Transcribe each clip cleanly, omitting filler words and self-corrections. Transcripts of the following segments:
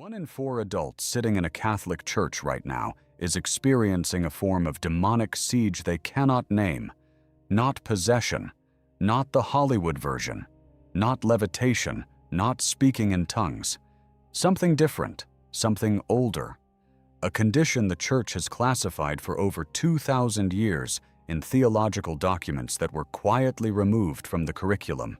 1 in 4 adults sitting in a Catholic church right now is experiencing a form of demonic siege they cannot name. Not possession, not the Hollywood version, not levitation, not speaking in tongues. Something different, something older. A condition the church has classified for over 2,000 years in theological documents that were quietly removed from the curriculum.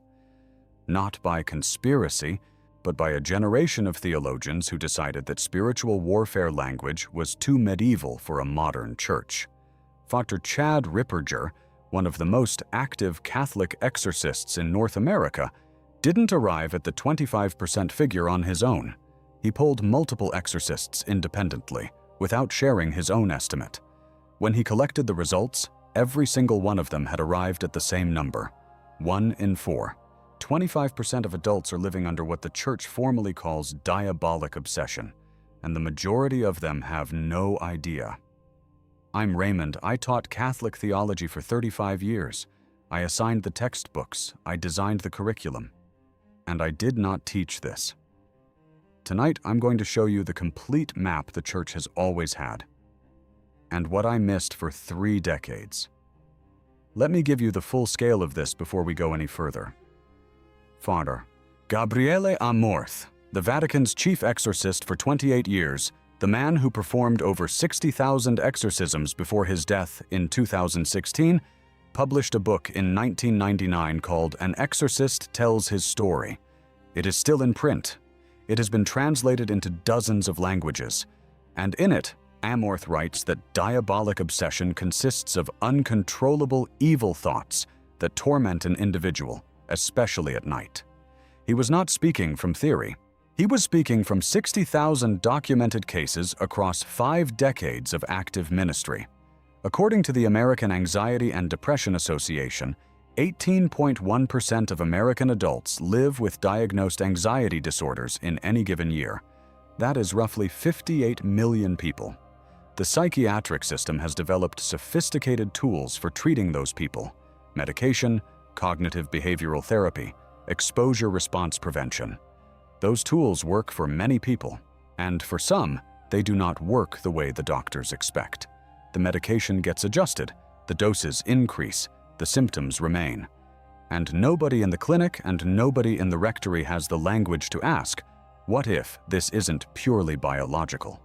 Not by conspiracy, but by a generation of theologians who decided that spiritual warfare language was too medieval for a modern church. Dr. Chad Ripperger, one of the most active Catholic exorcists in North America, didn't arrive at the 25% figure on his own. He polled multiple exorcists independently, without sharing his own estimate. When he collected the results, every single one of them had arrived at the same number, 1 in 4. 25% of adults are living under what the church formally calls diabolic obsession, and the majority of them have no idea. I'm Raymond. I taught Catholic theology for 35 years. I assigned the textbooks, I designed the curriculum, and I did not teach this. Tonight, I'm going to show you the complete map the church has always had, and what I missed for 3 decades. Let me give you the full scale of this before we go any further. Father Gabriele Amorth, the Vatican's chief exorcist for 28 years, the man who performed over 60,000 exorcisms before his death in 2016, published a book in 1999 called An Exorcist Tells His Story. It is still in print. It has been translated into dozens of languages, and in it, Amorth writes that diabolic obsession consists of uncontrollable evil thoughts that torment an individual, especially at night. He was not speaking from theory. He was speaking from 60,000 documented cases across 5 decades of active ministry. According to the American Anxiety and Depression Association, 18.1% of American adults live with diagnosed anxiety disorders in any given year. That is roughly 58 million people. The psychiatric system has developed sophisticated tools for treating those people: medication, cognitive behavioral therapy, exposure response prevention. Those tools work for many people, and for some, they do not work the way the doctors expect. The medication gets adjusted, the doses increase, the symptoms remain. And nobody in the clinic and nobody in the rectory has the language to ask, what if this isn't purely biological?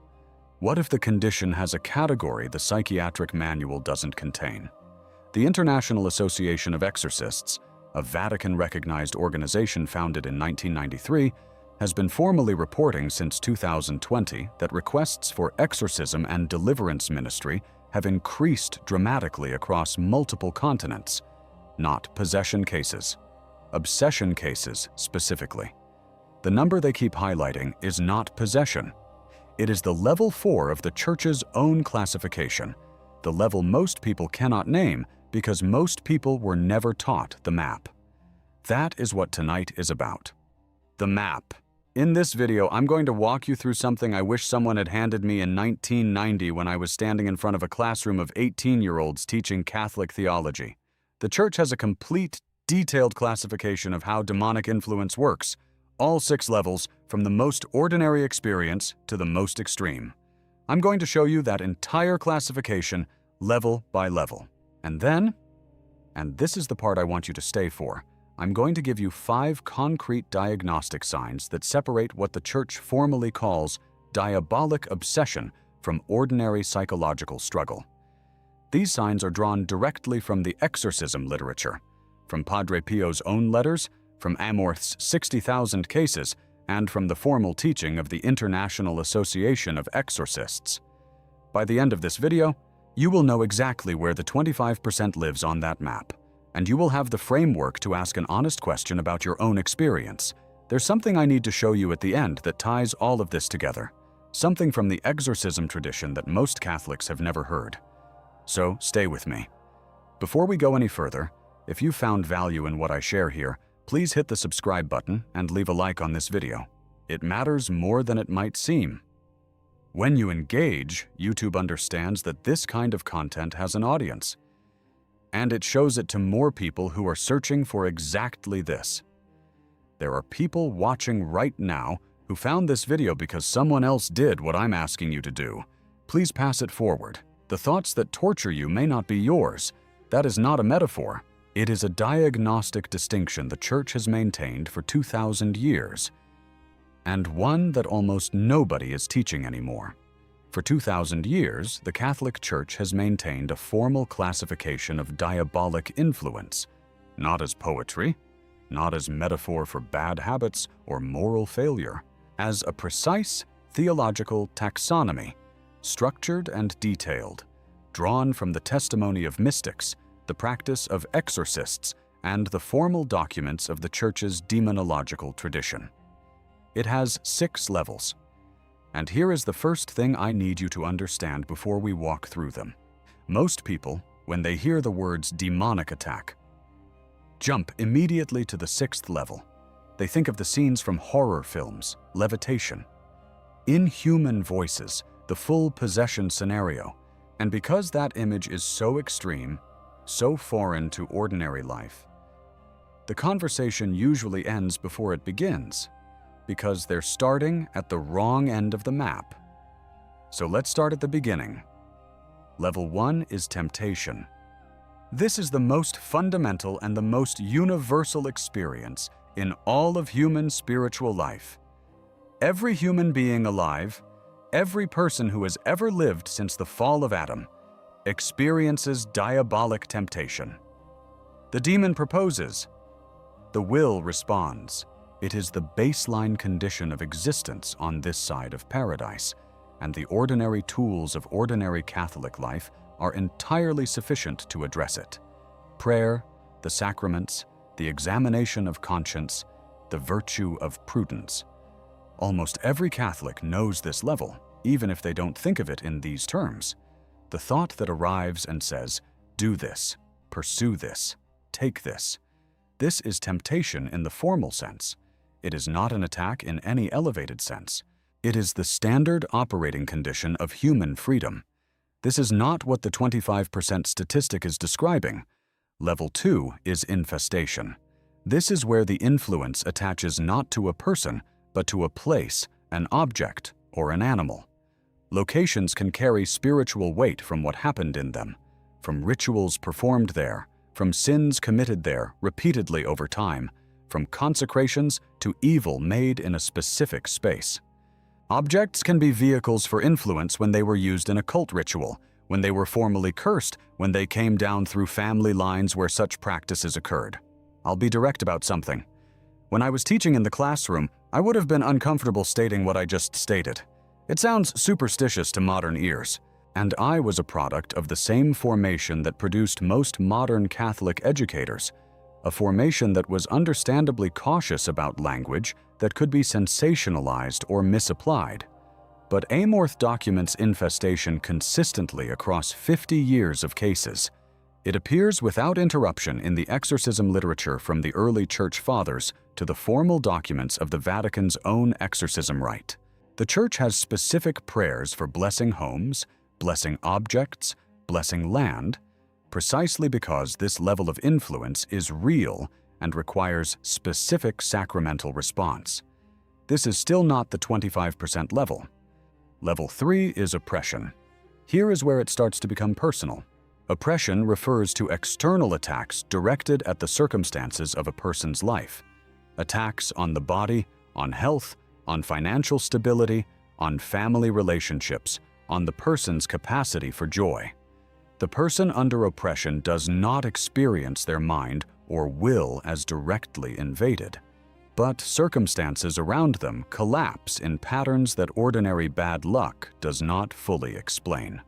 What if the condition has a category the psychiatric manual doesn't contain? The International Association of Exorcists, a Vatican-recognized organization founded in 1993, has been formally reporting since 2020 that requests for exorcism and deliverance ministry have increased dramatically across multiple continents. Not possession cases, obsession cases specifically. The number they keep highlighting is not possession. It is the level 4 of the church's own classification, the level most people cannot name because most people were never taught the map. That is what tonight is about. The map. In this video, I'm going to walk you through something I wish someone had handed me in 1990 when I was standing in front of a classroom of 18-year-olds teaching Catholic theology. The church has a complete, detailed classification of how demonic influence works, all 6 levels, from the most ordinary experience to the most extreme. I'm going to show you that entire classification, level by level. And then, and this is the part I want you to stay for, I'm going to give you 5 concrete diagnostic signs that separate what the church formally calls diabolic obsession from ordinary psychological struggle. These signs are drawn directly from the exorcism literature, from Padre Pio's own letters, from Amorth's 60,000 cases, and from the formal teaching of the International Association of Exorcists. By the end of this video, you will know exactly where the 25% lives on that map, and you will have the framework to ask an honest question about your own experience. There's something I need to show you at the end that ties all of this together, something from the exorcism tradition that most Catholics have never heard. So stay with me. Before we go any further, if you found value in what I share here, please hit the subscribe button and leave a like on this video. It matters more than it might seem. When you engage, YouTube understands that this kind of content has an audience, and it shows it to more people who are searching for exactly this. There are people watching right now who found this video because someone else did what I'm asking you to do. Please pass it forward. The thoughts that torture you may not be yours. That is not a metaphor. It is a diagnostic distinction the Church has maintained for 2,000 years, and one that almost nobody is teaching anymore. For 2,000 years, the Catholic Church has maintained a formal classification of diabolic influence, not as poetry, not as metaphor for bad habits or moral failure, as a precise theological taxonomy, structured and detailed, drawn from the testimony of mystics, the practice of exorcists, and the formal documents of the Church's demonological tradition. It has 6 levels. And here is the first thing I need you to understand before we walk through them. Most people, when they hear the words demonic attack, jump immediately to the 6th level. They think of the scenes from horror films, levitation, inhuman voices, the full possession scenario. And because that image is so extreme, so foreign to ordinary life, the conversation usually ends before it begins, because they're starting at the wrong end of the map. So let's start at the beginning. Level 1 is temptation. This is the most fundamental and the most universal experience in all of human spiritual life. Every human being alive, every person who has ever lived since the fall of Adam, experiences diabolic temptation. The demon proposes. The will responds. It is the baseline condition of existence on this side of paradise, and the ordinary tools of ordinary Catholic life are entirely sufficient to address it. Prayer, the sacraments, the examination of conscience, the virtue of prudence. Almost every Catholic knows this level, even if they don't think of it in these terms. The thought that arrives and says, do this, pursue this, take this. This is temptation in the formal sense. It is not an attack in any elevated sense. It is the standard operating condition of human freedom. This is not what the 25% statistic is describing. Level 2 is infestation. This is where the influence attaches not to a person, but to a place, an object, or an animal. Locations can carry spiritual weight from what happened in them, from rituals performed there, from sins committed there repeatedly over time, from consecrations to evil made in a specific space. Objects can be vehicles for influence when they were used in a cult ritual, when they were formally cursed, when they came down through family lines where such practices occurred. I'll be direct about something. When I was teaching in the classroom, I would have been uncomfortable stating what I just stated. It sounds superstitious to modern ears, and I was a product of the same formation that produced most modern Catholic educators, a formation that was understandably cautious about language that could be sensationalized or misapplied. But Amorth documents infestation consistently across 50 years of cases. It appears without interruption in the exorcism literature from the early Church Fathers to the formal documents of the Vatican's own exorcism rite. The Church has specific prayers for blessing homes, blessing objects, blessing land, precisely because this level of influence is real and requires specific sacramental response. This is still not the 25% level. Level 3 is oppression. Here is where it starts to become personal. Oppression refers to external attacks directed at the circumstances of a person's life. Attacks on the body, on health, on financial stability, on family relationships, on the person's capacity for joy. The person under oppression does not experience their mind or will as directly invaded, but circumstances around them collapse in patterns that ordinary bad luck does not fully explain.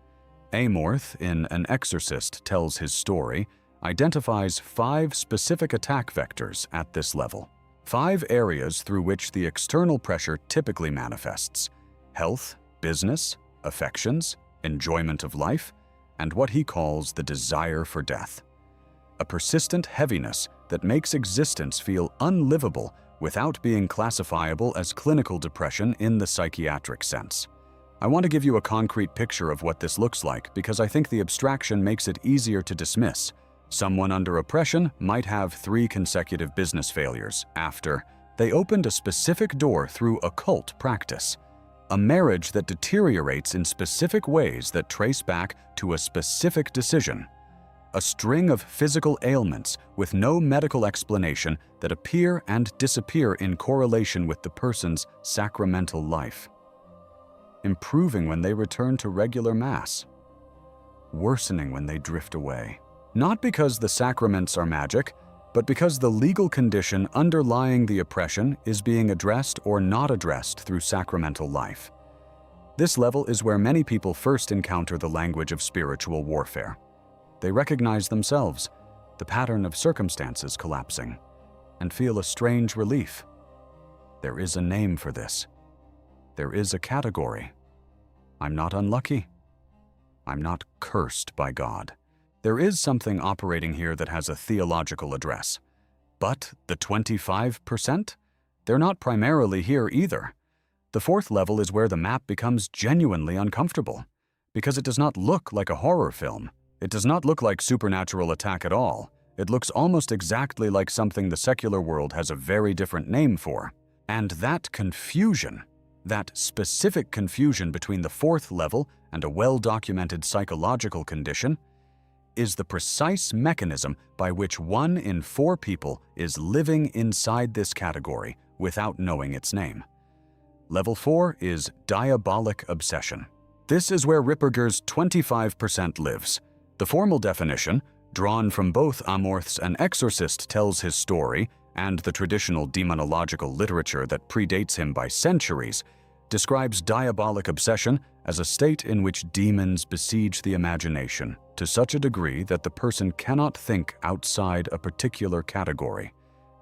Amorth, in An Exorcist Tells His Story, identifies 5 specific attack vectors at this level. 5 areas through which the external pressure typically manifests: health, business, affections, enjoyment of life, and what he calls the desire for death. A persistent heaviness that makes existence feel unlivable without being classifiable as clinical depression in the psychiatric sense. I want to give you a concrete picture of what this looks like because I think the abstraction makes it easier to dismiss. Someone under oppression might have 3 consecutive business failures after They opened a specific door through occult practice, a marriage that deteriorates in specific ways that trace back to a specific decision, a string of physical ailments with no medical explanation that appear and disappear in correlation with the person's sacramental life, improving when they return to regular Mass, worsening when they drift away. Not because the sacraments are magic, but because the legal condition underlying the oppression is being addressed or not addressed through sacramental life. This level is where many people first encounter the language of spiritual warfare. They recognize themselves, the pattern of circumstances collapsing, and feel a strange relief. There is a name for this. There is a category. I'm not unlucky. I'm not cursed by God. There is something operating here that has a theological address. But the 25%? They're not primarily here either. The fourth level is where the map becomes genuinely uncomfortable, because it does not look like a horror film. It does not look like supernatural attack at all. It looks almost exactly like something the secular world has a very different name for. And that confusion, that specific confusion between the fourth level and a well-documented psychological condition, is the precise mechanism by which 1 in 4 people is living inside this category without knowing its name. Level 4 is diabolic obsession. This is where Ripperger's 25% lives. The formal definition, drawn from both Amorth's An Exorcist Tells His Story and the traditional demonological literature that predates him by centuries, describes diabolic obsession as a state in which demons besiege the imagination to such a degree that the person cannot think outside a particular category,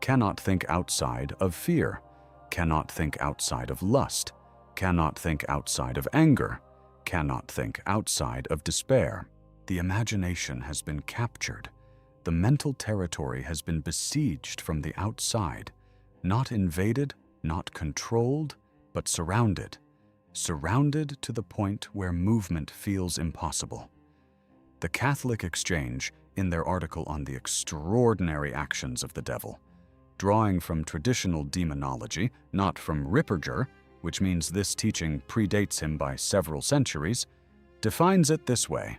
cannot think outside of fear, cannot think outside of lust, cannot think outside of anger, cannot think outside of despair. The imagination has been captured. The mental territory has been besieged from the outside, not invaded, not controlled, but surrounded. Surrounded to the point where movement feels impossible. The Catholic Exchange, in their article on the extraordinary actions of the devil, drawing from traditional demonology, not from Ripperger, which means this teaching predates him by several centuries, defines it this way.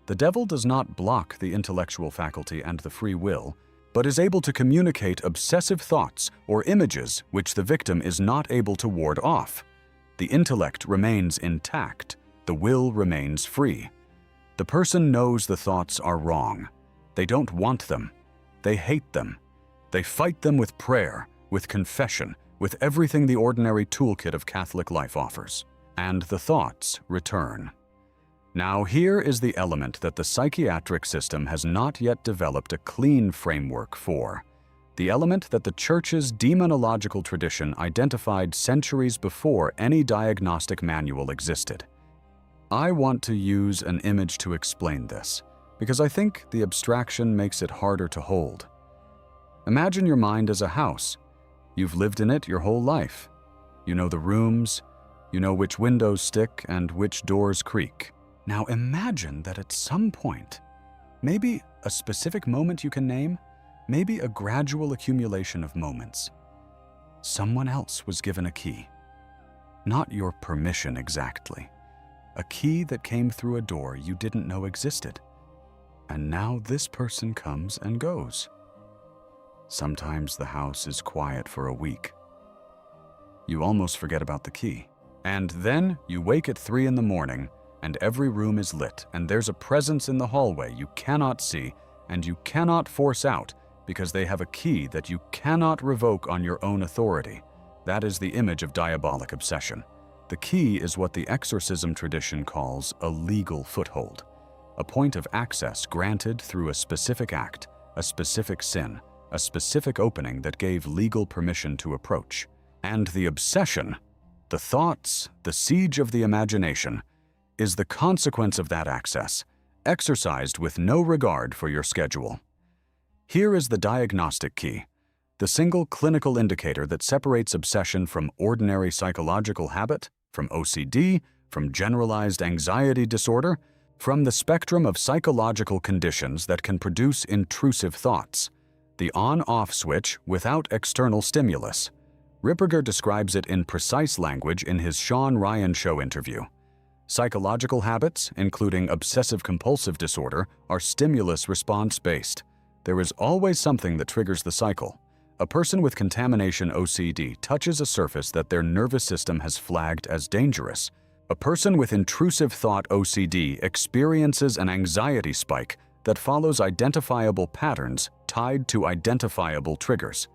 The devil does not block the intellectual faculty and the free will, but is able to communicate obsessive thoughts or images which the victim is not able to ward off. The intellect remains intact, the will remains free. The person knows the thoughts are wrong. They don't want them. They hate them. They fight them with prayer, with confession, with everything the ordinary toolkit of Catholic life offers. And the thoughts return. Now here is the element that the psychiatric system has not yet developed a clean framework for. The element that the Church's demonological tradition identified centuries before any diagnostic manual existed. I want to use an image to explain this, because I think the abstraction makes it harder to hold. Imagine your mind as a house. You've lived in it your whole life. You know the rooms, you know which windows stick and which doors creak. Now imagine that at some point, maybe a specific moment you can name, maybe a gradual accumulation of moments, someone else was given a key. Not your permission exactly. A key that came through a door you didn't know existed. And now this person comes and goes. Sometimes the house is quiet for a week. You almost forget about the key. And then you wake at 3 in the morning and every room is lit and there's a presence in the hallway you cannot see and you cannot force out because they have a key that you cannot revoke on your own authority. That is the image of diabolic obsession. The key is what the exorcism tradition calls a legal foothold, a point of access granted through a specific act, a specific sin, a specific opening that gave legal permission to approach. And the obsession, the thoughts, the siege of the imagination, is the consequence of that access, exercised with no regard for your schedule. Here is the diagnostic key, the single clinical indicator that separates obsession from ordinary psychological habit, from OCD, from generalized anxiety disorder, from the spectrum of psychological conditions that can produce intrusive thoughts, the on-off switch without external stimulus, Ripperger describes it in precise language in his Sean Ryan Show interview. Psychological habits, including obsessive-compulsive disorder, are stimulus-response-based. There is always something that triggers the cycle. A person with contamination OCD touches a surface that their nervous system has flagged as dangerous. A person with intrusive thought OCD experiences an anxiety spike that follows identifiable patterns tied to identifiable triggers.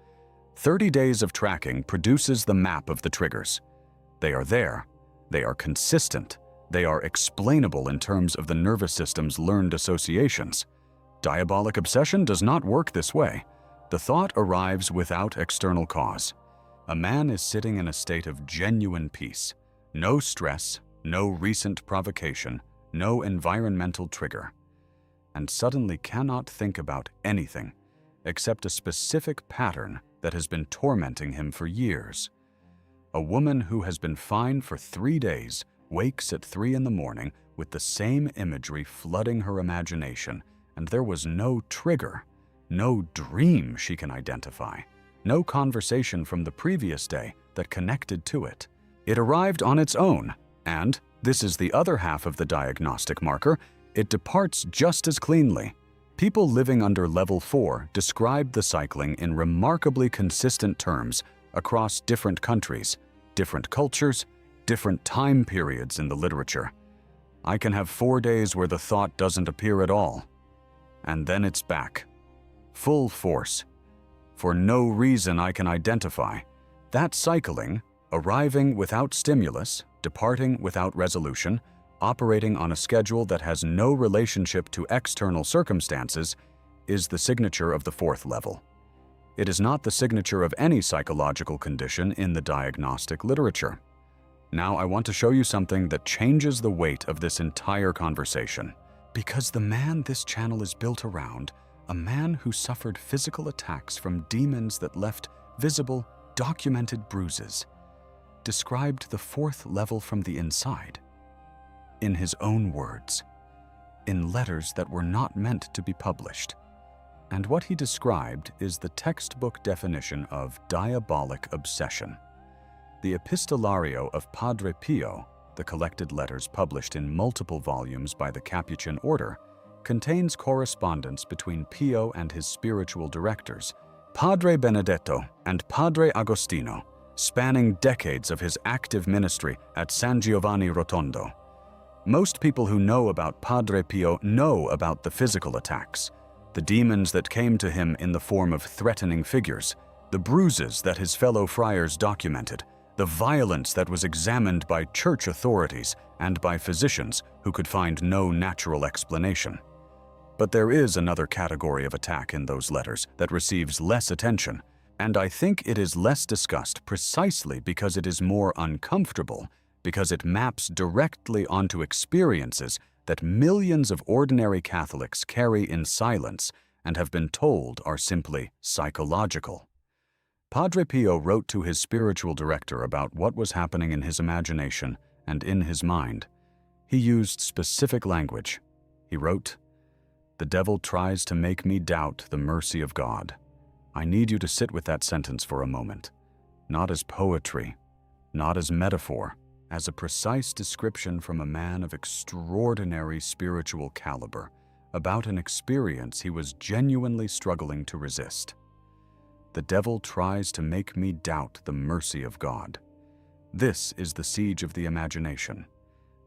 30 days of tracking produces the map of the triggers. They are there. They are consistent. They are explainable in terms of the nervous system's learned associations. Diabolic obsession does not work this way. The thought arrives without external cause. A man is sitting in a state of genuine peace. No stress, no recent provocation, no environmental trigger. And suddenly cannot think about anything except a specific pattern that has been tormenting him for years. A woman who has been fine for 3 days wakes at 3 in the morning with the same imagery flooding her imagination, and there was no trigger, no dream she can identify, no conversation from the previous day that connected to it. It arrived on its own, and, this is the other half of the diagnostic marker, it departs just as cleanly. People living under level 4 described the cycling in remarkably consistent terms across different countries, different cultures, different time periods in the literature. I can have 4 days where the thought doesn't appear at all. And then it's back. Full force. For no reason I can identify. That cycling, arriving without stimulus, departing without resolution, operating on a schedule that has no relationship to external circumstances, is the signature of the 4th level. It is not the signature of any psychological condition in the diagnostic literature. Now I want to show you something that changes the weight of this entire conversation. Because the man this channel is built around, a man who suffered physical attacks from demons that left visible, documented bruises, described the 4th level from the inside. In his own words, in letters that were not meant to be published. And what he described is the textbook definition of diabolic obsession. The Epistolario of Padre Pio, the collected letters published in multiple volumes by the Capuchin order, contains correspondence between Pio and his spiritual directors, Padre Benedetto and Padre Agostino, spanning decades of his active ministry at San Giovanni Rotondo. Most people who know about Padre Pio know about the physical attacks, the demons that came to him in the form of threatening figures, the bruises that his fellow friars documented, the violence that was examined by church authorities and by physicians who could find no natural explanation. But there is another category of attack in those letters that receives less attention, and I think it is less discussed precisely because it is more uncomfortable, because it maps directly onto experiences that millions of ordinary Catholics carry in silence and have been told are simply psychological. Padre Pio wrote to his spiritual director about what was happening in his imagination and in his mind. He used specific language. He wrote, "The devil tries to make me doubt the mercy of God." I need you to sit with that sentence for a moment, not as poetry, not as metaphor, as a precise description from a man of extraordinary spiritual caliber about an experience he was genuinely struggling to resist. The devil tries to make me doubt the mercy of God. This is the siege of the imagination.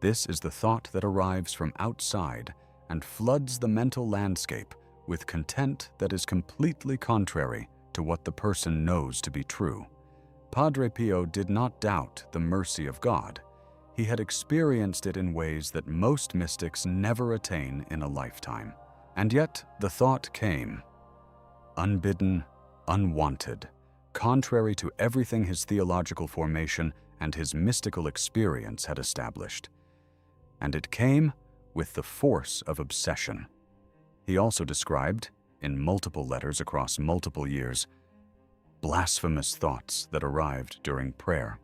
This is the thought that arrives from outside and floods the mental landscape with content that is completely contrary to what the person knows to be true. Padre Pio did not doubt the mercy of God. He had experienced it in ways that most mystics never attain in a lifetime. And yet the thought came, unbidden, unwanted, contrary to everything his theological formation and his mystical experience had established. And it came with the force of obsession. He also described, in multiple letters across multiple years, blasphemous thoughts that arrived during prayer.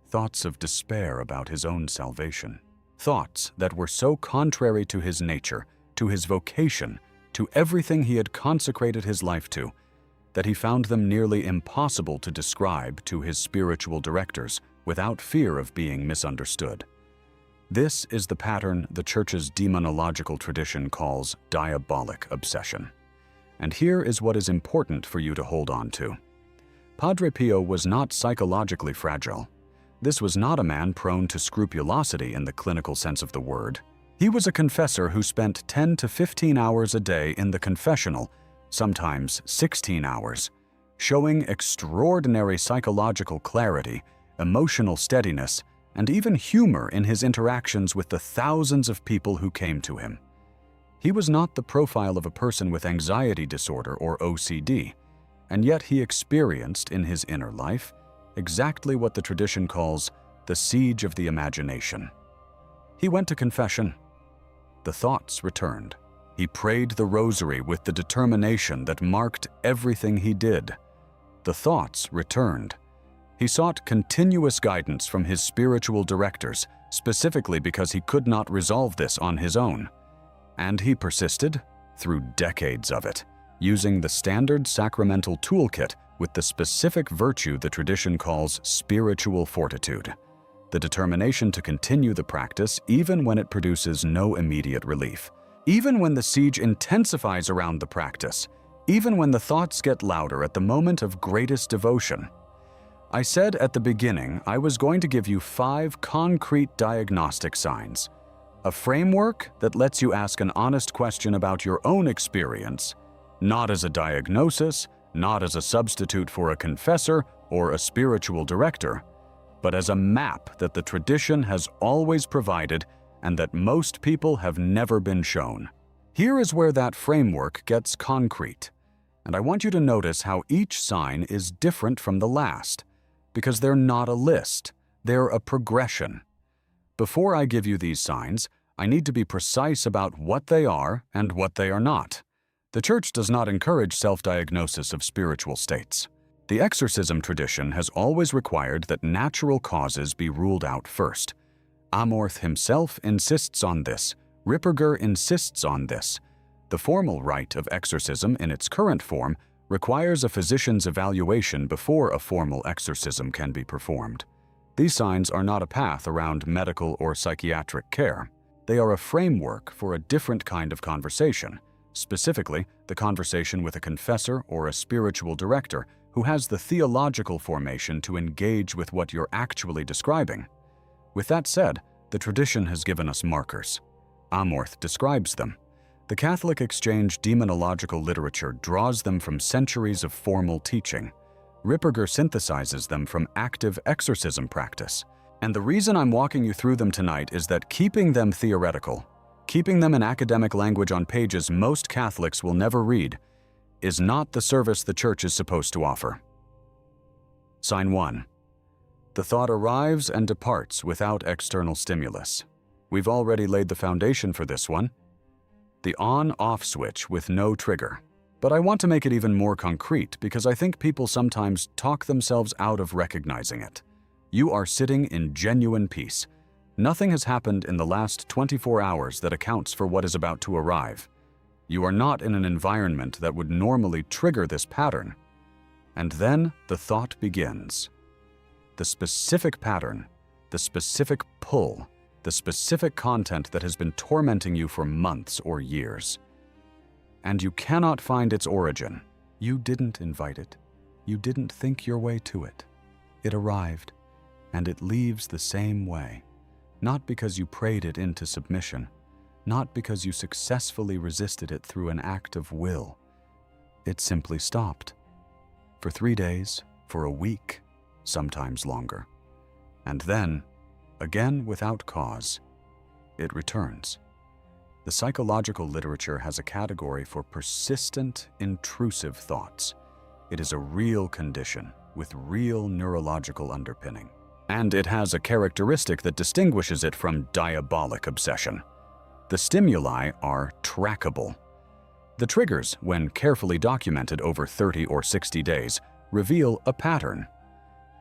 Thoughts of despair about his own salvation. Thoughts that were so contrary to his nature, to his vocation, to everything he had consecrated his life to, that he found them nearly impossible to describe to his spiritual directors without fear of being misunderstood. This is the pattern the Church's demonological tradition calls diabolic obsession. And here is what is important for you to hold on to. Padre Pio was not psychologically fragile. This was not a man prone to scrupulosity in the clinical sense of the word. He was a confessor who spent 10 to 15 hours a day in the confessional, sometimes 16 hours, showing extraordinary psychological clarity, emotional steadiness, and even humor in his interactions with the thousands of people who came to him. He was not the profile of a person with anxiety disorder or OCD, and yet he experienced in his inner life exactly what the tradition calls the siege of the imagination. He went to confession. The thoughts returned. He prayed the rosary with the determination that marked everything he did. The thoughts returned. He sought continuous guidance from his spiritual directors, specifically because he could not resolve this on his own. And he persisted through decades of it, using the standard sacramental toolkit with the specific virtue the tradition calls spiritual fortitude, the determination to continue the practice even when it produces no immediate relief, even when the siege intensifies around the practice, even when the thoughts get louder at the moment of greatest devotion. I said at the beginning I was going to give you 5 concrete diagnostic signs, a framework that lets you ask an honest question about your own experience, not as a diagnosis, not as a substitute for a confessor or a spiritual director, but as a map that the tradition has always provided and that most people have never been shown. Here is where that framework gets concrete, and I want you to notice how each sign is different from the last, because they're not a list, they're a progression. Before I give you these signs, I need to be precise about what they are and what they are not. The Church does not encourage self-diagnosis of spiritual states. The exorcism tradition has always required that natural causes be ruled out first. Amorth himself insists on this. Ripperger insists on this. The formal rite of exorcism in its current form requires a physician's evaluation before a formal exorcism can be performed. These signs are not a path around medical or psychiatric care. They are a framework for a different kind of conversation, specifically the conversation with a confessor or a spiritual director who has the theological formation to engage with what you're actually describing. With that said, the tradition has given us markers. Amorth describes them. The Catholic Exchange demonological literature draws them from centuries of formal teaching. Ripperger synthesizes them from active exorcism practice. And the reason I'm walking you through them tonight is that keeping them theoretical, keeping them in academic language on pages most Catholics will never read, is not the service the Church is supposed to offer. Sign 1. The thought arrives and departs without external stimulus. We've already laid the foundation for this one. The on-off switch with no trigger. But I want to make it even more concrete because I think people sometimes talk themselves out of recognizing it. You are sitting in genuine peace. Nothing has happened in the last 24 hours that accounts for what is about to arrive. You are not in an environment that would normally trigger this pattern. And then the thought begins. The specific pattern, the specific pull, the specific content that has been tormenting you for months or years. And you cannot find its origin. You didn't invite it. You didn't think your way to it. It arrived, and it leaves the same way. Not because you prayed it into submission, not because you successfully resisted it through an act of will. It simply stopped. For 3 days, for a week, sometimes longer. And then, again without cause, it returns. The psychological literature has a category for persistent, intrusive thoughts. It is a real condition with real neurological underpinning. And it has a characteristic that distinguishes it from diabolic obsession. The stimuli are trackable. The triggers, when carefully documented over 30 or 60 days, reveal a pattern.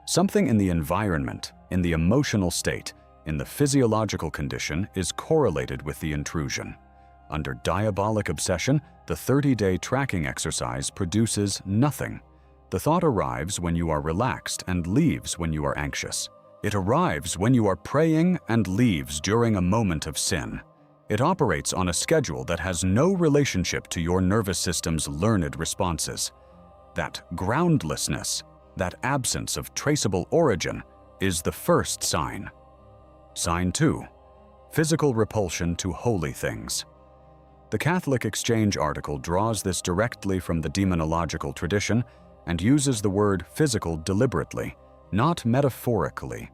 Something in the environment, in the emotional state, in the physiological condition is correlated with the intrusion. Under diabolic obsession, the 30-day tracking exercise produces nothing. The thought arrives when you are relaxed and leaves when you are anxious. It arrives when you are praying and leaves during a moment of sin. It operates on a schedule that has no relationship to your nervous system's learned responses. That groundlessness, that absence of traceable origin, is the first sign. Sign 2. Physical repulsion to holy things. The Catholic Exchange article draws this directly from the demonological tradition and uses the word physical deliberately, not metaphorically.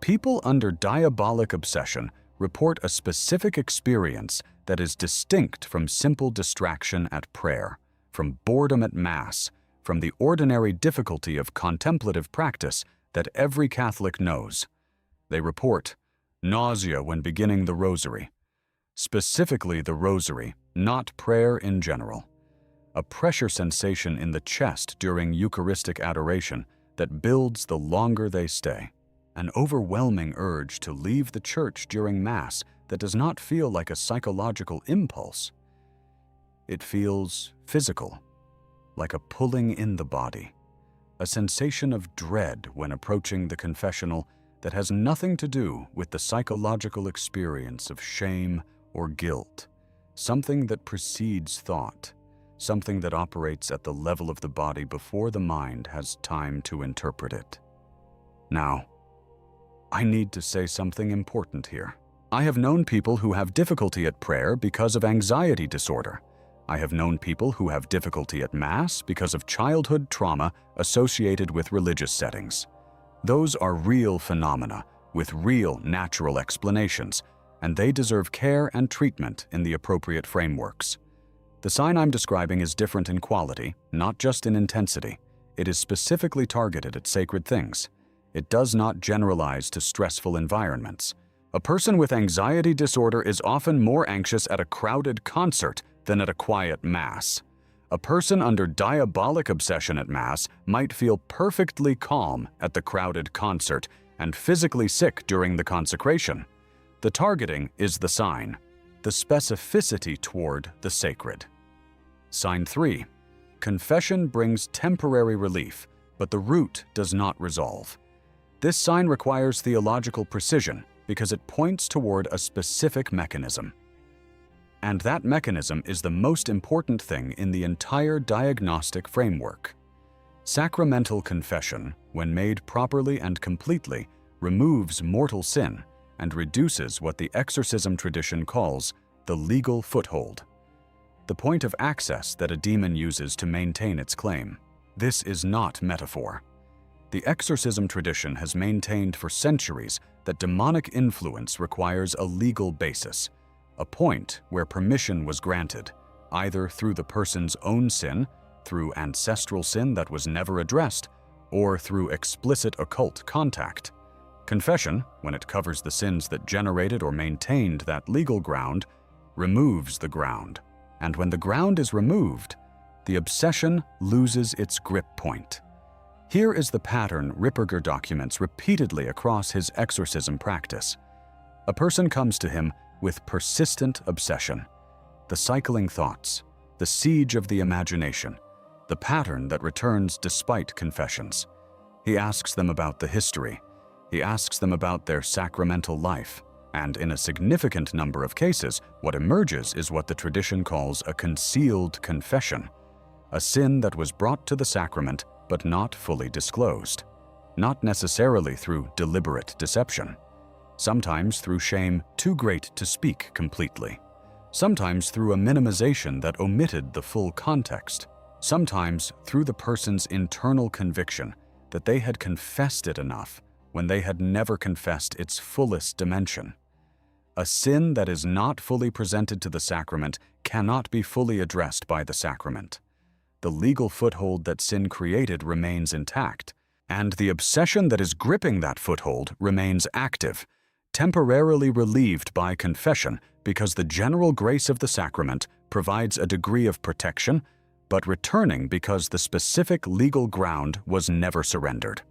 People under diabolic obsession report a specific experience that is distinct from simple distraction at prayer, from boredom at Mass, from the ordinary difficulty of contemplative practice that every Catholic knows. They report nausea when beginning the Rosary, specifically the Rosary, not prayer in general. A pressure sensation in the chest during Eucharistic adoration that builds the longer they stay. An overwhelming urge to leave the church during Mass that does not feel like a psychological impulse. It feels physical, like a pulling in the body, a sensation of dread when approaching the confessional that has nothing to do with the psychological experience of shame or guilt, something that precedes thought, something that operates at the level of the body before the mind has time to interpret it. Now, I need to say something important here. I have known people who have difficulty at prayer because of anxiety disorder. I have known people who have difficulty at Mass because of childhood trauma associated with religious settings. Those are real phenomena with real natural explanations, and they deserve care and treatment in the appropriate frameworks. The sign I'm describing is different in quality, not just in intensity. It is specifically targeted at sacred things. It does not generalize to stressful environments. A person with anxiety disorder is often more anxious at a crowded concert than at a quiet Mass. A person under diabolic obsession at Mass might feel perfectly calm at the crowded concert and physically sick during the consecration. The targeting is the sign, the specificity toward the sacred. Sign 3. Confession brings temporary relief, but the root does not resolve. This sign requires theological precision because it points toward a specific mechanism. And that mechanism is the most important thing in the entire diagnostic framework. Sacramental confession, when made properly and completely, removes mortal sin and reduces what the exorcism tradition calls the legal foothold, the point of access that a demon uses to maintain its claim. This is not metaphor. The exorcism tradition has maintained for centuries that demonic influence requires a legal basis, a point where permission was granted, either through the person's own sin, through ancestral sin that was never addressed, or through explicit occult contact. Confession, when it covers the sins that generated or maintained that legal ground, removes the ground. And when the ground is removed, the obsession loses its grip point. Here is the pattern Ripperger documents repeatedly across his exorcism practice. A person comes to him with persistent obsession, the cycling thoughts, the siege of the imagination, the pattern that returns despite confessions. He asks them about the history. He asks them about their sacramental life. And in a significant number of cases, what emerges is what the tradition calls a concealed confession, a sin that was brought to the sacrament but not fully disclosed, not necessarily through deliberate deception, sometimes through shame too great to speak completely, sometimes through a minimization that omitted the full context, sometimes through the person's internal conviction that they had confessed it enough when they had never confessed its fullest dimension. A sin that is not fully presented to the sacrament cannot be fully addressed by the sacrament. The legal foothold that sin created remains intact, and the obsession that is gripping that foothold remains active, temporarily relieved by confession because the general grace of the sacrament provides a degree of protection, but returning because the specific legal ground was never surrendered.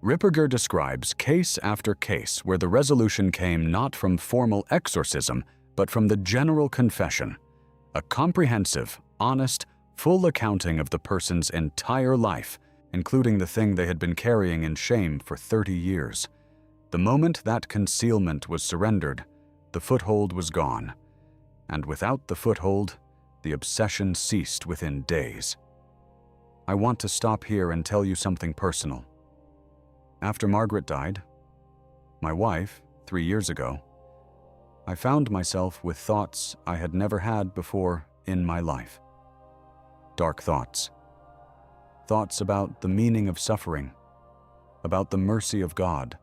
Ripperger describes case after case where the resolution came not from formal exorcism, but from the general confession, a comprehensive, honest, full accounting of the person's entire life, including the thing they had been carrying in shame for 30 years. The moment that concealment was surrendered, the foothold was gone, and without the foothold, the obsession ceased within days. I want to stop here and tell you something personal. After Margaret died, my wife, 3 years ago, I found myself with thoughts I had never had before in my life. Dark thoughts. Thoughts about the meaning of suffering, about the mercy of God,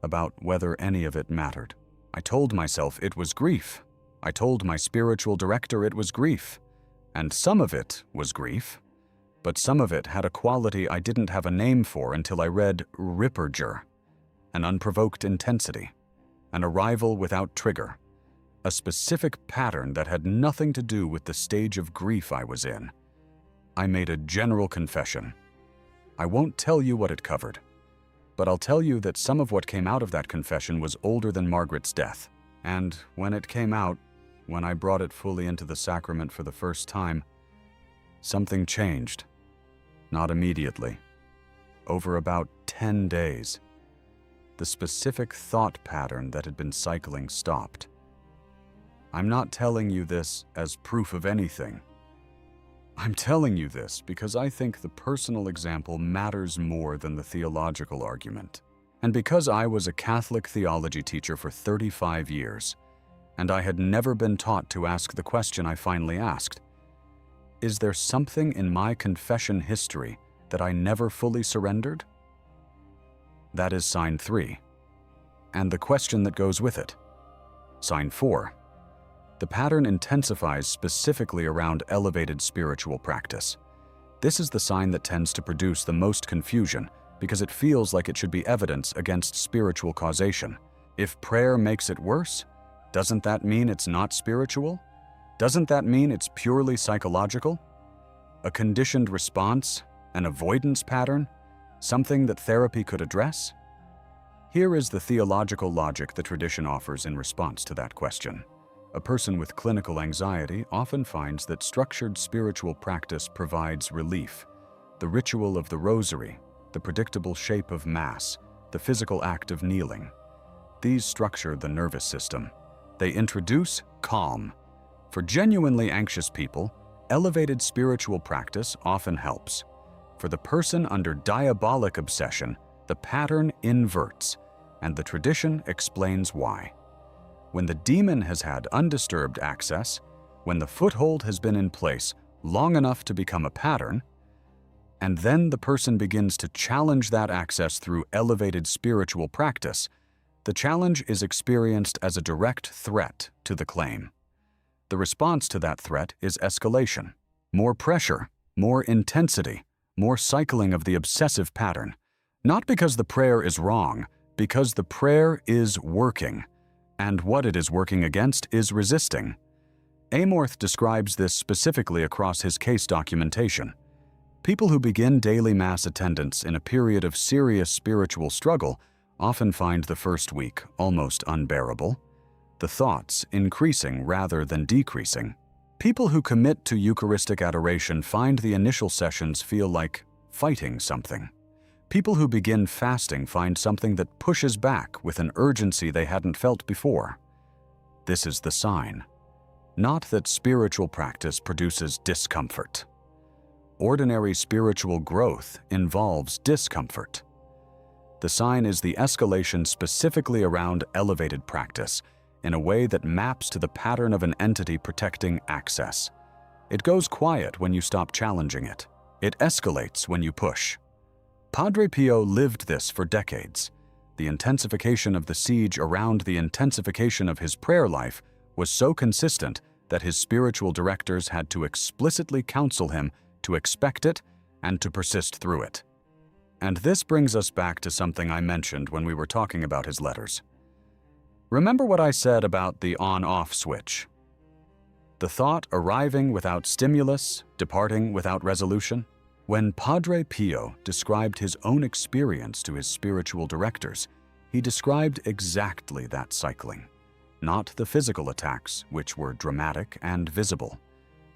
about whether any of it mattered. I told myself it was grief. I told my spiritual director it was grief. And some of it was grief, but some of it had a quality I didn't have a name for until I read Ripperger, an unprovoked intensity, an arrival without trigger, a specific pattern that had nothing to do with the stage of grief I was in. I made a general confession. I won't tell you what it covered, but I'll tell you that some of what came out of that confession was older than Margaret's death. And when it came out, when I brought it fully into the sacrament for the first time, something changed. Not immediately. Over about 10 days. The specific thought pattern that had been cycling stopped. I'm not telling you this as proof of anything. I'm telling you this because I think the personal example matters more than the theological argument. And because I was a Catholic theology teacher for 35 years, and I had never been taught to ask the question I finally asked, is there something in my confession history that I never fully surrendered? That is sign 3, and the question that goes with it. Sign 4. The pattern intensifies specifically around elevated spiritual practice. This is the sign that tends to produce the most confusion because it feels like it should be evidence against spiritual causation. If prayer makes it worse, doesn't that mean it's not spiritual? Doesn't that mean it's purely psychological? A conditioned response, an avoidance pattern, something that therapy could address? Here is the theological logic the tradition offers in response to that question. A person with clinical anxiety often finds that structured spiritual practice provides relief. The ritual of the rosary, the predictable shape of Mass, the physical act of kneeling. These structure the nervous system. They introduce calm. For genuinely anxious people, elevated spiritual practice often helps. For the person under diabolic obsession, the pattern inverts, and the tradition explains why. When the demon has had undisturbed access, when the foothold has been in place long enough to become a pattern, and then the person begins to challenge that access through elevated spiritual practice, the challenge is experienced as a direct threat to the claim. The response to that threat is escalation, more pressure, more intensity, more cycling of the obsessive pattern. Not because the prayer is wrong, because the prayer is working, and what it is working against is resisting. Amorth describes this specifically across his case documentation. People who begin daily Mass attendance in a period of serious spiritual struggle often find the first week almost unbearable, the thoughts increasing rather than decreasing. People who commit to Eucharistic adoration find the initial sessions feel like fighting something. People who begin fasting find something that pushes back with an urgency they hadn't felt before. This is the sign. Not that spiritual practice produces discomfort. Ordinary spiritual growth involves discomfort. The sign is the escalation specifically around elevated practice, in a way that maps to the pattern of an entity protecting access. It goes quiet when you stop challenging it. It escalates when you push. Padre Pio lived this for decades. The intensification of the siege around the intensification of his prayer life was so consistent that his spiritual directors had to explicitly counsel him to expect it and to persist through it. And this brings us back to something I mentioned when we were talking about his letters. Remember what I said about the on-off switch? The thought arriving without stimulus, departing without resolution? When Padre Pio described his own experience to his spiritual directors, he described exactly that cycling. not the physical attacks, which were dramatic and visible.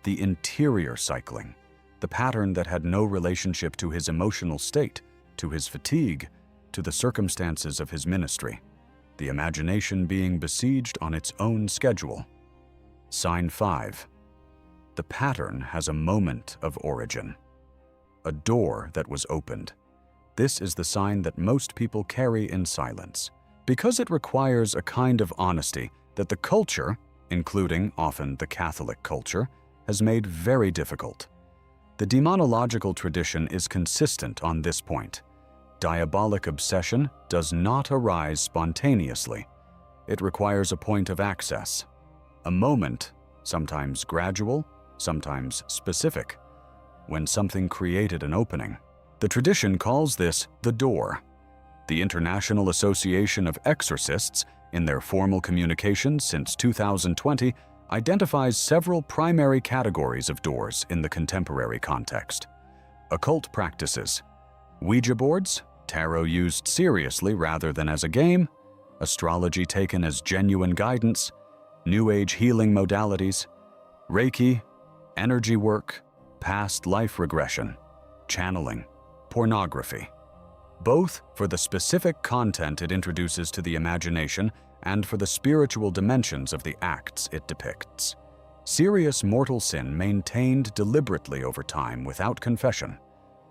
The interior cycling, the pattern that had no relationship to his emotional state, to his fatigue, to the circumstances of his ministry. The imagination being besieged on its own schedule. Sign 5. The pattern has a moment of origin. A door that was opened. This is the sign that most people carry in silence, because it requires a kind of honesty that the culture, including often the Catholic culture, has made very difficult. The demonological tradition is consistent on this point. Diabolic obsession does not arise spontaneously. It requires a point of access, a moment, sometimes gradual, sometimes specific, when something created an opening. The tradition calls this the door. The International Association of Exorcists, in their formal communications since 2020, identifies several primary categories of doors in the contemporary context. Occult practices, Ouija boards, tarot used seriously rather than as a game, astrology taken as genuine guidance, New Age healing modalities, Reiki, energy work, past life regression, channeling, pornography. Both for the specific content it introduces to the imagination and for the spiritual dimensions of the acts it depicts. Serious mortal sin maintained deliberately over time without confession.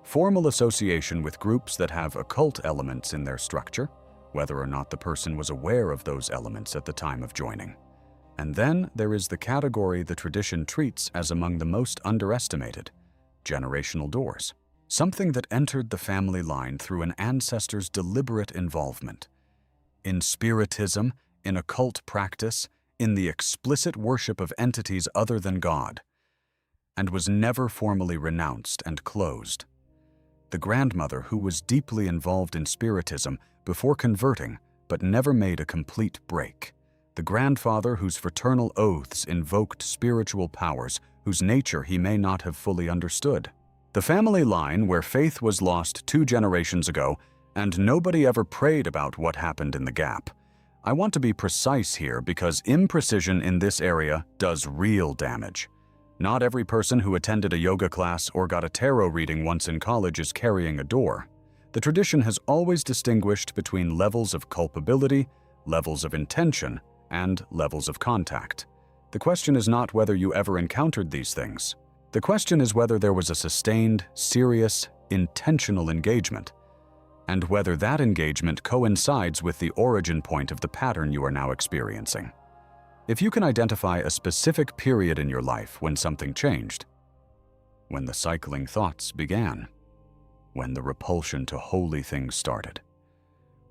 Formal association with groups that have occult elements in their structure, whether or not the person was aware of those elements at the time of joining. And then there is the category the tradition treats as among the most underestimated, generational doors. Something that entered the family line through an ancestor's deliberate involvement. In spiritism, in occult practice, in the explicit worship of entities other than God, and was never formally renounced and closed. The grandmother who was deeply involved in spiritism before converting, but never made a complete break. The grandfather whose fraternal oaths invoked spiritual powers whose nature he may not have fully understood. The family line where faith was lost 2 generations ago, and nobody ever prayed about what happened in the gap. I want to be precise here because imprecision in this area does real damage. Not every person who attended a yoga class or got a tarot reading once in college is carrying a door. The tradition has always distinguished between levels of culpability, levels of intention, and levels of contact. The question is not whether you ever encountered these things. The question is whether there was a sustained, serious, intentional engagement, and whether that engagement coincides with the origin point of the pattern you are now experiencing. If you can identify a specific period in your life when something changed, when the cycling thoughts began, when the repulsion to holy things started,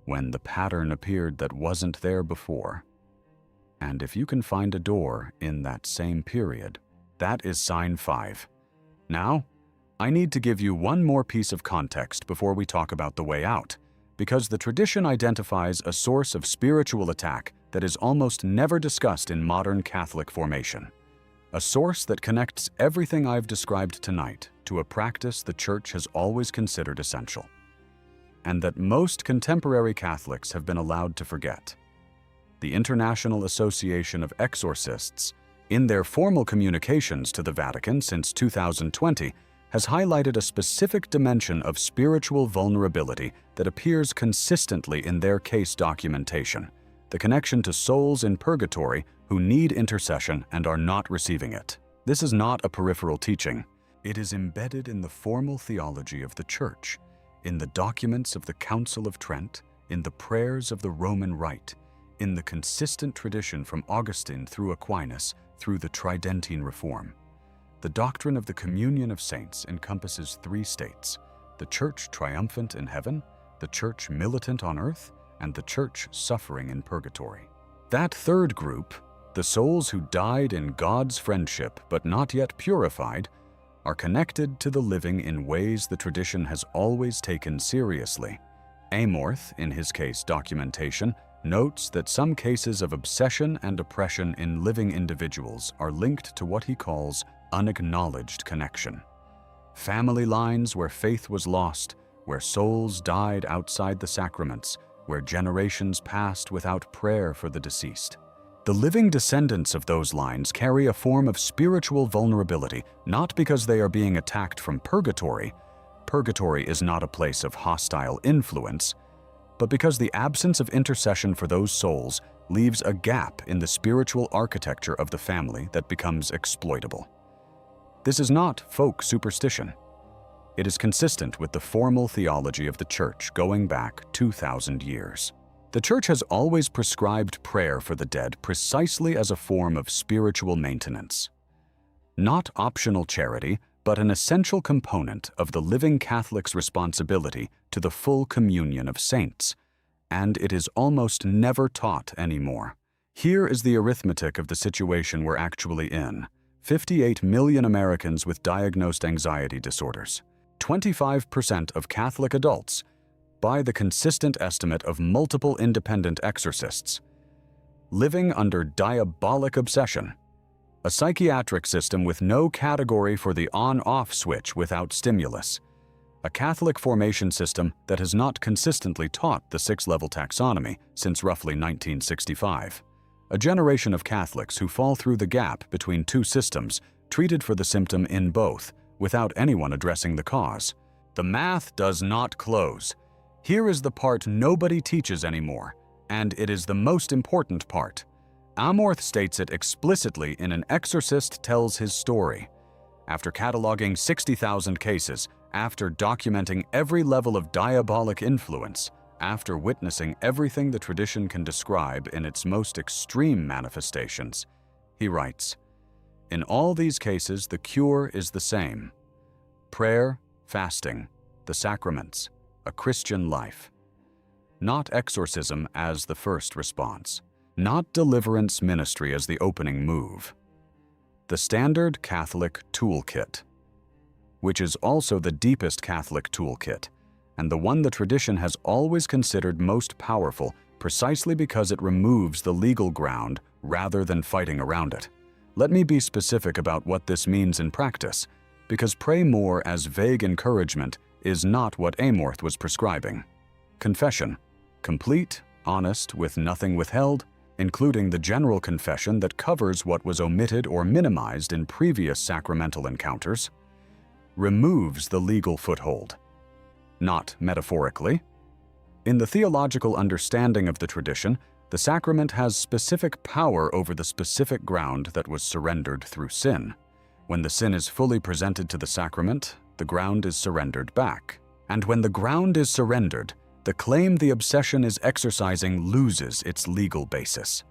when the pattern appeared that wasn't there before, and if you can find a door in that same period, that is sign 5. Now, I need to give you one more piece of context before we talk about the way out, because the tradition identifies a source of spiritual attack that is almost never discussed in modern Catholic formation. A source that connects everything I've described tonight to a practice the Church has always considered essential, and that most contemporary Catholics have been allowed to forget. The International Association of Exorcists, in their formal communications to the Vatican since 2020, has highlighted a specific dimension of spiritual vulnerability that appears consistently in their case documentation, the connection to souls in purgatory who need intercession and are not receiving it. This is not a peripheral teaching. It is embedded in the formal theology of the Church, in the documents of the Council of Trent, in the prayers of the Roman Rite, in the consistent tradition from Augustine through Aquinas, through the Tridentine Reform. The doctrine of the communion of saints encompasses 3 states: the Church triumphant in heaven, the Church militant on earth, and the Church suffering in purgatory. That third group, the souls who died in God's friendship but not yet purified, are connected to the living in ways the tradition has always taken seriously. Amorth, in his case documentation, notes that some cases of obsession and oppression in living individuals are linked to what he calls unacknowledged connection. Family lines where faith was lost, where souls died outside the sacraments, where generations passed without prayer for the deceased. The living descendants of those lines carry a form of spiritual vulnerability, not because they are being attacked from purgatory. Purgatory is not a place of hostile influence, but because the absence of intercession for those souls leaves a gap in the spiritual architecture of the family that becomes exploitable. This is not folk superstition. It is consistent with the formal theology of the Church going back 2,000 years. The Church has always prescribed prayer for the dead precisely as a form of spiritual maintenance. Not optional charity, but an essential component of the living Catholic's responsibility to the full communion of saints, and it is almost never taught anymore. Here is the arithmetic of the situation we're actually in. 58 million Americans with diagnosed anxiety disorders. 25% of Catholic adults, by the consistent estimate of multiple independent exorcists, living under diabolic obsession. A psychiatric system with no category for the on-off switch without stimulus. A Catholic formation system that has not consistently taught the six-level taxonomy since roughly 1965. A generation of Catholics who fall through the gap between two systems, treated for the symptom in both, without anyone addressing the cause. The math does not close. Here is the part nobody teaches anymore, and it is the most important part. Amorth states it explicitly in An Exorcist Tells His Story. After cataloging 60,000 cases, after documenting every level of diabolic influence, after witnessing everything the tradition can describe in its most extreme manifestations, he writes, "In all these cases, the cure is the same. Prayer, fasting, the sacraments, a Christian life. Not exorcism as the first response. Not deliverance ministry as the opening move. The standard Catholic toolkit, which is also the deepest Catholic toolkit, and the one the tradition has always considered most powerful precisely because it removes the legal ground rather than fighting around it. Let me be specific about what this means in practice, because pray more as vague encouragement is not what Amorth was prescribing. Confession, complete, honest, with nothing withheld, including the general confession that covers what was omitted or minimized in previous sacramental encounters, removes the legal foothold. Not metaphorically. In the theological understanding of the tradition, the sacrament has specific power over the specific ground that was surrendered through sin. When the sin is fully presented to the sacrament, the ground is surrendered back. And when the ground is surrendered, the claim the obsession is exercising loses its legal basis.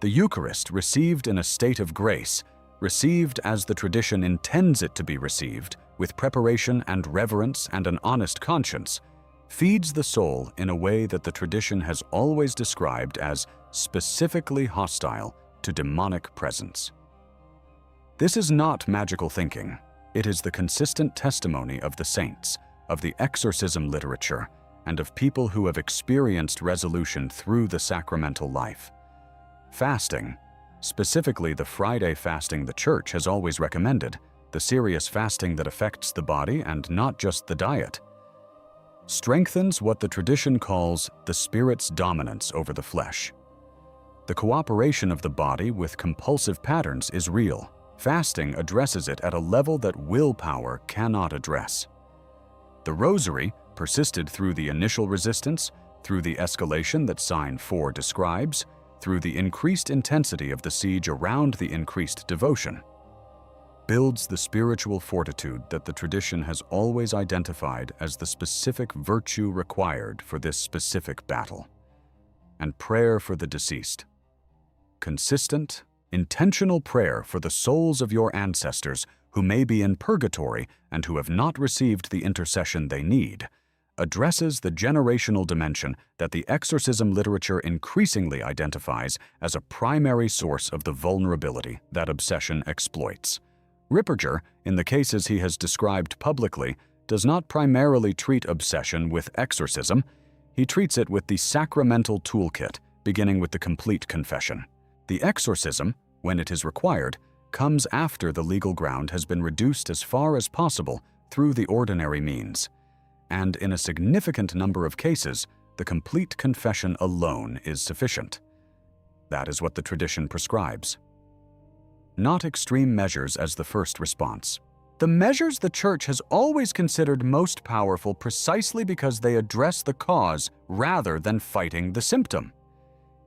The Eucharist, received in a state of grace, received as the tradition intends it to be received, with preparation and reverence and an honest conscience, feeds the soul in a way that the tradition has always described as specifically hostile to demonic presence. This is not magical thinking. It is the consistent testimony of the saints, of the exorcism literature, and of people who have experienced resolution through the sacramental life. Fasting, specifically the Friday fasting the Church has always recommended, the serious fasting that affects the body and not just the diet, strengthens what the tradition calls the Spirit's dominance over the flesh. The cooperation of the body with compulsive patterns is real. Fasting addresses it at a level that willpower cannot address. The Rosary persisted through the initial resistance, through the escalation that Sign 4 describes, through the increased intensity of the siege around the increased devotion, builds the spiritual fortitude that the tradition has always identified as the specific virtue required for this specific battle. And prayer for the deceased. Consistent, intentional prayer for the souls of your ancestors who may be in purgatory and who have not received the intercession they need, addresses the generational dimension that the exorcism literature increasingly identifies as a primary source of the vulnerability that obsession exploits. Ripperger, in the cases he has described publicly, does not primarily treat obsession with exorcism. He treats it with the sacramental toolkit, beginning with the complete confession. The exorcism, when it is required, comes after the legal ground has been reduced as far as possible through the ordinary means. And in a significant number of cases, the complete confession alone is sufficient. That is what the tradition prescribes. Not extreme measures as the first response. The measures the Church has always considered most powerful precisely because they address the cause rather than fighting the symptom.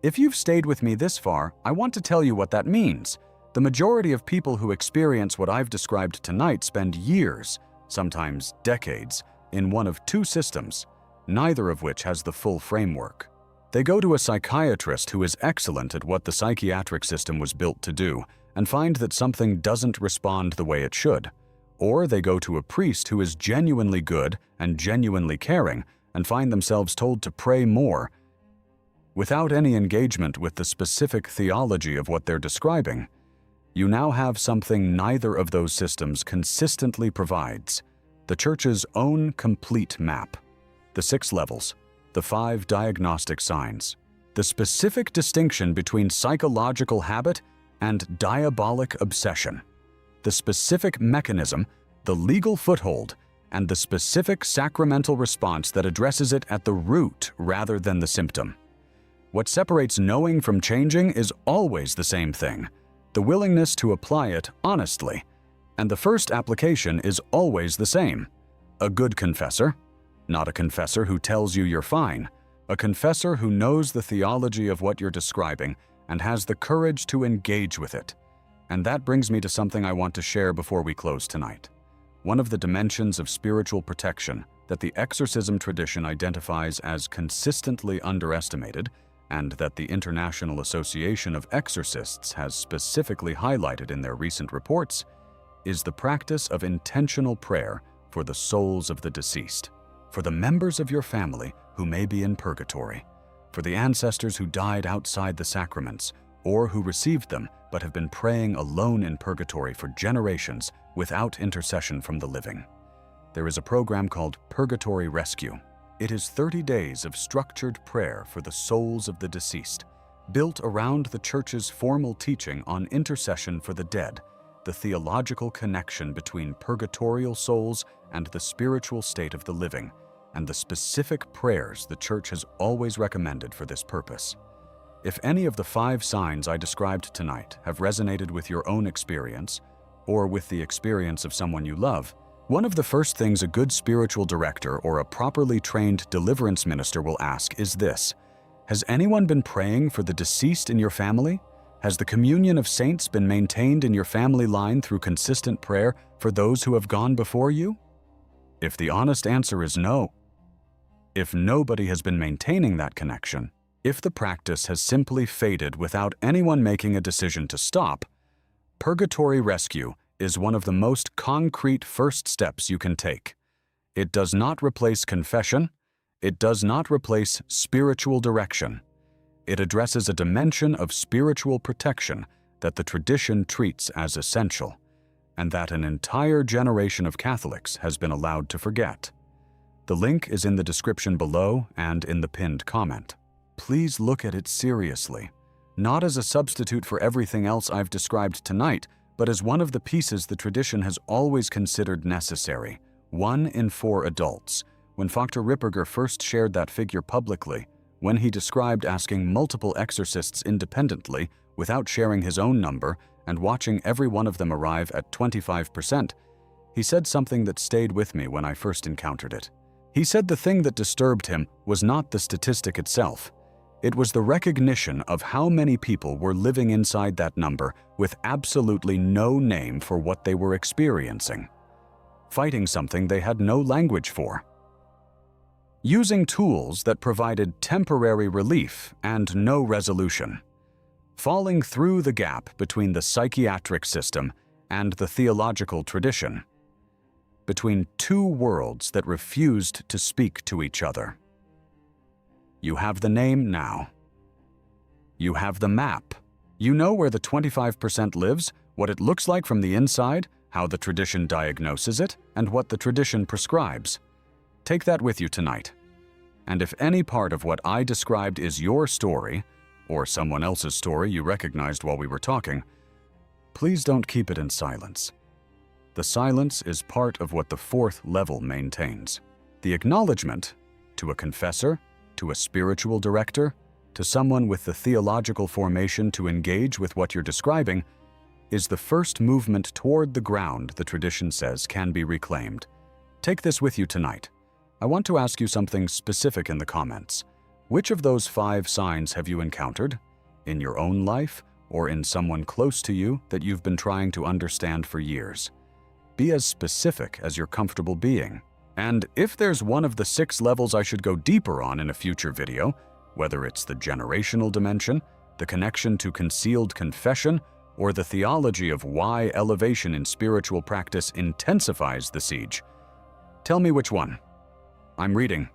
If you've stayed with me this far, I want to tell you what that means. The majority of people who experience what I've described tonight spend years, sometimes decades, in one of two systems, neither of which has the full framework. They go to a psychiatrist who is excellent at what the psychiatric system was built to do and find that something doesn't respond the way it should. Or they go to a priest who is genuinely good and genuinely caring and find themselves told to pray more without any engagement with the specific theology of what they're describing. You now have something neither of those systems consistently provides: the Church's own complete map. The 6 levels, the 5 diagnostic signs, the specific distinction between psychological habit and diabolic obsession, the specific mechanism, the legal foothold, and the specific sacramental response that addresses it at the root rather than the symptom. What separates knowing from changing is always the same thing: the willingness to apply it honestly. And the first application is always the same: a good confessor, not a confessor who tells you you're fine, a confessor who knows the theology of what you're describing and has the courage to engage with it. And that brings me to something I want to share before we close tonight. One of the dimensions of spiritual protection that the exorcism tradition identifies as consistently underestimated, and that the International Association of Exorcists has specifically highlighted in their recent reports, is the practice of intentional prayer for the souls of the deceased, for the members of your family who may be in purgatory, for the ancestors who died outside the sacraments or who received them but have been praying alone in purgatory for generations without intercession from the living. There is a program called Purgatory Rescue. It is 30 days of structured prayer for the souls of the deceased, built around the Church's formal teaching on intercession for the dead, the theological connection between purgatorial souls and the spiritual state of the living, and the specific prayers the Church has always recommended for this purpose. If any of the 5 signs I described tonight have resonated with your own experience, or with the experience of someone you love, one of the first things a good spiritual director or a properly trained deliverance minister will ask is this: has anyone been praying for the deceased in your family? Has the communion of saints been maintained in your family line through consistent prayer for those who have gone before you? If the honest answer is no, if nobody has been maintaining that connection, if the practice has simply faded without anyone making a decision to stop, Purgatory Rescue is one of the most concrete first steps you can take. It does not replace confession. It does not replace spiritual direction. It addresses a dimension of spiritual protection that the tradition treats as essential, and that an entire generation of Catholics has been allowed to forget. The link is in the description below and in the pinned comment. Please look at it seriously, not as a substitute for everything else I've described tonight, but as one of the pieces the tradition has always considered necessary: 1 in 4 adults. When Dr. Ripperger first shared that figure publicly, when he described asking multiple exorcists independently without sharing his own number and watching every one of them arrive at 25%, he said something that stayed with me when I first encountered it. He said the thing that disturbed him was not the statistic itself. It was the recognition of how many people were living inside that number with absolutely no name for what they were experiencing, fighting something they had no language for, using tools that provided temporary relief and no resolution, falling through the gap between the psychiatric system and the theological tradition, between 2 worlds that refused to speak to each other. You have the name now. You have the map. You know where the 25% lives, what it looks like from the inside, how the tradition diagnoses it, and what the tradition prescribes. Take that with you tonight. And if any part of what I described is your story, or someone else's story you recognized while we were talking, please don't keep it in silence. The silence is part of what the 4th level maintains. The acknowledgement, to a confessor, to a spiritual director, to someone with the theological formation to engage with what you're describing, is the first movement toward the ground the tradition says can be reclaimed. Take this with you tonight. I want to ask you something specific in the comments. Which of those 5 signs have you encountered, in your own life or in someone close to you that you've been trying to understand for years? Be as specific as you're comfortable being. And if there's one of the 6 levels I should go deeper on in a future video, whether it's the generational dimension, the connection to concealed confession, or the theology of why elevation in spiritual practice intensifies the siege, tell me which one. I'm reading.